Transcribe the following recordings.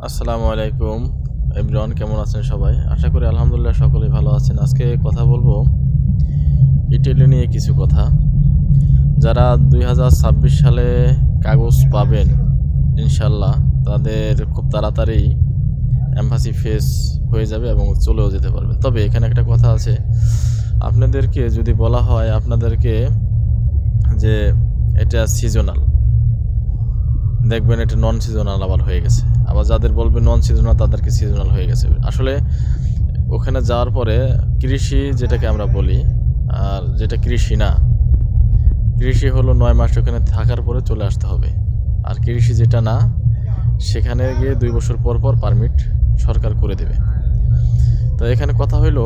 আসসালামু আলাইকুম এভরিওয়ান, কেমন আছেন সবাই? আশা করি আলহামদুলিল্লাহ সকলেই ভালো আছেন। আজকে কথা বলবো ইটালি নিয়ে কিছু কথা। যারা 2026 সালে কাগজ পাবেন ইনশাল্লাহ, তাদের খুব তাড়াতাড়ি এমবাসি ফেস হয়ে যাবে এবং চলেও যেতে পারবেন। তবে এখানে একটা কথা আছে, আপনাদেরকে যদি বলা হয় আপনাদেরকে যে এটা সিজনাল, দেখবেন এটা নন সিজনাল আবার হয়ে গেছে। আবার যাদের বলবে নন সিজনাল তাদেরকে সিজনাল হয়ে গেছে। আসলে ওখানে যাওয়ার পরে কৃষি যেটাকে আমরা বলি, আর যেটা কৃষি না, কৃষি হলো 9 মাস ওখানে থাকার পরে চলে আসতে হবে। আর কৃষি যেটা না, সেখানে গিয়ে 2 বছর পর পর পারমিট সরকার করে দেবে। তো এখানে কথা হইলো,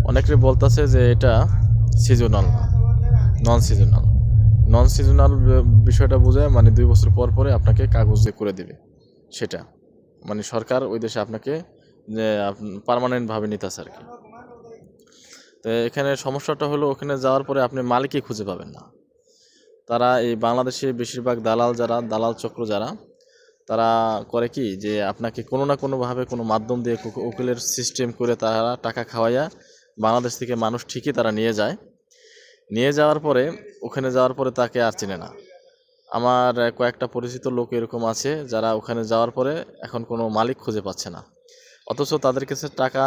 অনেকে বলতেছে যে এটা seasonal, non seasonal. Non seasonal বিষয়টা বোঝায় মানে 2 বছর পর পরে আপনাকে কাগজ দিয়ে করে দেবে। সেটা মানে সরকার ওই দেশে আপনাকে যে পার্মানেন্টভাবে নিতেছে আর কি। তো এখানে সমস্যাটা হলো, ওখানে যাওয়ার পরে আপনি মালিকই খুঁজে পাবেন না। তারা এই বাংলাদেশে বেশিরভাগ দালাল চক্র যারা, তারা করে কি যে আপনাকে কোনো না কোনোভাবে কোনো মাধ্যম দিয়ে উকিলের সিস্টেম করে তারা টাকা খাওয়াইয়া বাংলাদেশ থেকে মানুষ ঠিকই তারা নিয়ে যায়। নিয়ে যাওয়ার পরে ওখানে যাওয়ার পরে তাকে আর চেনে না। আমার কয়েকটা পরিচিত লোক এরকম আছে যারা ওখানে যাওয়ার পরে এখন কোনো মালিক খুঁজে পাচ্ছে না, অথচ তাদের কাছে টাকা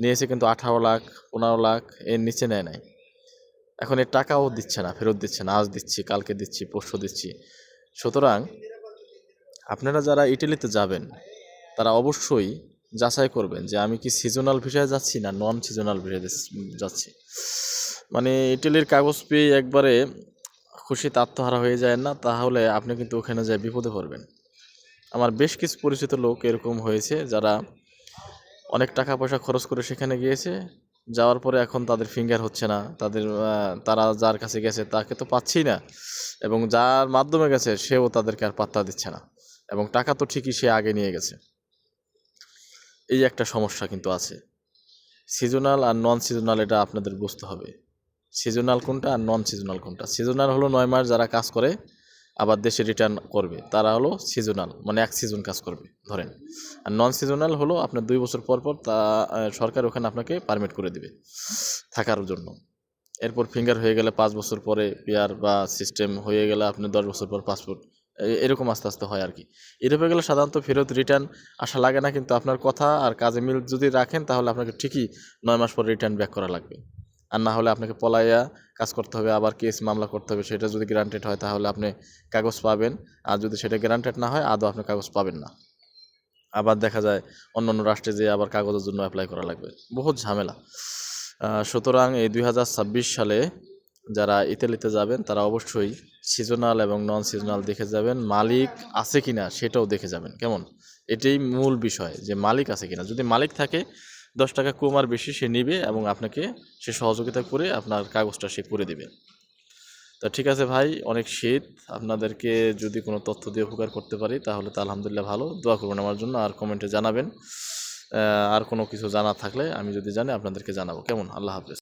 নিয়েছে কিন্তু 18 লাখ 15 লাখ, এর নিচে নেয় নাই। এখন এর টাকাও দিচ্ছে না, ফেরত দিচ্ছে না। আজ দিচ্ছি, কালকে দিচ্ছি, পরশু দিচ্ছি। সুতরাং আপনারা যারা ইটালিতে যাবেন তারা অবশ্যই যাচাই করবেন যে আমি কি সিজনাল ভিসায় যাচ্ছি না নন সিজনাল ভিসায় যাচ্ছি। মানে ইটালির কাগজ পেয়ে একবারে খুশিতে আত্মহারা হয়ে যায় না, তাহলে আপনি কিন্তু ওখানে যায় বিপদে পড়বেন। আমার বেশ কিছু পরিচিত লোক এরকম হয়েছে যারা অনেক টাকা পয়সা খরচ করে সেখানে গিয়েছে, যাওয়ার পরে এখন তাদের ফিঙ্গার হচ্ছে না। তারা যার কাছে গেছে তাকে তো পাচ্ছেই না, এবং যার মাধ্যমে গেছে সেও তাদেরকে আর পাত্তা দিচ্ছে না, এবং টাকা তো ঠিকই সে আগে নিয়ে গেছে। এই একটা সমস্যা কিন্তু আছে। সিজনাল আর নন সিজনাল এটা আপনাদের বুঝতে হবে। সিজনাল কোনটা আর নন সিজনাল কোনটা। সিজনাল হলো 9 মাস যারা কাজ করে আবার দেশে রিটার্ন করবে, তারা হলো সিজনাল, মানে এক সিজন কাজ করবে ধরেন। আর নন সিজনাল হলো আপনার 2 বছর পর পর সরকার ওখানে আপনাকে পারমিট করে দিবে থাকার জন্য। এরপর ফিঙ্গার হয়ে গেলে 5 বছর পরে পিআর বা সিস্টেম হয়ে গেলে আপনি 10 বছর পর পাসপোর্ট, এরকম আস্তে আস্তে হয় আর কি। এরকম হয়ে গেলে সাধারণত ফেরত রিটার্ন আসা লাগে না, কিন্তু আপনার কথা আর কাজে মিল যদি রাখেন তাহলে আপনাকে ঠিকই 9 মাস পর রিটার্ন ব্যাক করা লাগবে। আর না হলে আপনাকে পলাইয়া কাজ করতে হবে, আবার কেস মামলা করতে হবে। সেটা যদি গ্রান্টেড হয় তাহলে আপনি কাগজ পাবেন, আর যদি সেটা গ্রান্টেড না হয় আদৌ আপনি কাগজ পাবেন না। আবার দেখা যায় অন্য অন্য রাষ্ট্রে যেয়ে আবার কাগজের জন্য অ্যাপ্লাই করা লাগবে, বহুত ঝামেলা। সুতরাং এই 2026 সালে যারা ইতালিতে যাবেন তারা অবশ্যই সিজনাল এবং নন সিজনাল দেখে যাবেন, মালিক আছে কিনা সেটাও দেখে যাবেন। কেমন, এটাই মূল বিষয় যে মালিক আছে কিনা। যদি মালিক থাকে 10 টাকা কম আর বেশি সে নিবে এবং আপনাকে সে সহযোগিতা করে আপনার কাগজটা সে করে দেবে। তা ঠিক আছে ভাই, অনেক শীত, আপনাদেরকে যদি কোনো তথ্য দিয়ে উপকার করতে পারি তাহলে তো আলহামদুলিল্লাহ ভালো। দোয়া করবেন আমার জন্য, আর কমেন্টে জানাবেন। আর কোনো কিছু জানা থাকলে আমি যদি জানি আপনাদেরকে জানাবো। কেমন, আল্লাহ হাফেজ।